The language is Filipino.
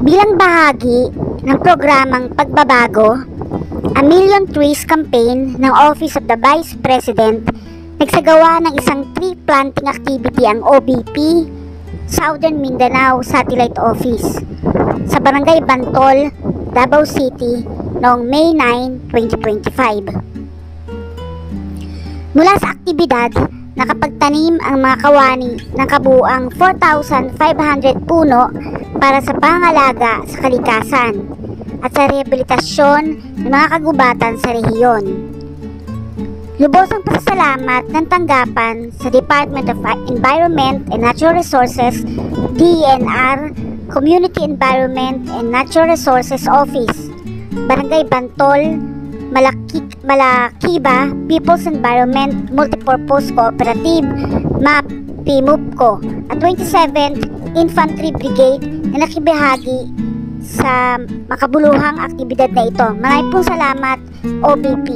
Bilang bahagi ng programang Pagbabago, A Million Trees campaign ng Office of the Vice President, nagsagawa ng isang tree planting activity ang OBP Southern Mindanao Satellite Office sa Barangay Bantol, Davao City noong May 9, 2025. Mula sa aktibidad, nakapagtanim ang mga kawani ng kabuuang 4,500 puno para sa pangalaga sa kalikasan at sa rehabilitasyon ng mga kagubatan sa rehiyon. Lubosang pasasalamat ng tanggapan sa Department of Environment and Natural Resources, DENR, Community Environment and Natural Resources Office, Barangay Bantol, Malakiba People's Environment Multipurpose Cooperative, MAP-PMUPCO, at 27th Infantry Brigade na nakibahagi sa makabuluhang aktibidad na ito. Maraming pong salamat, OBP.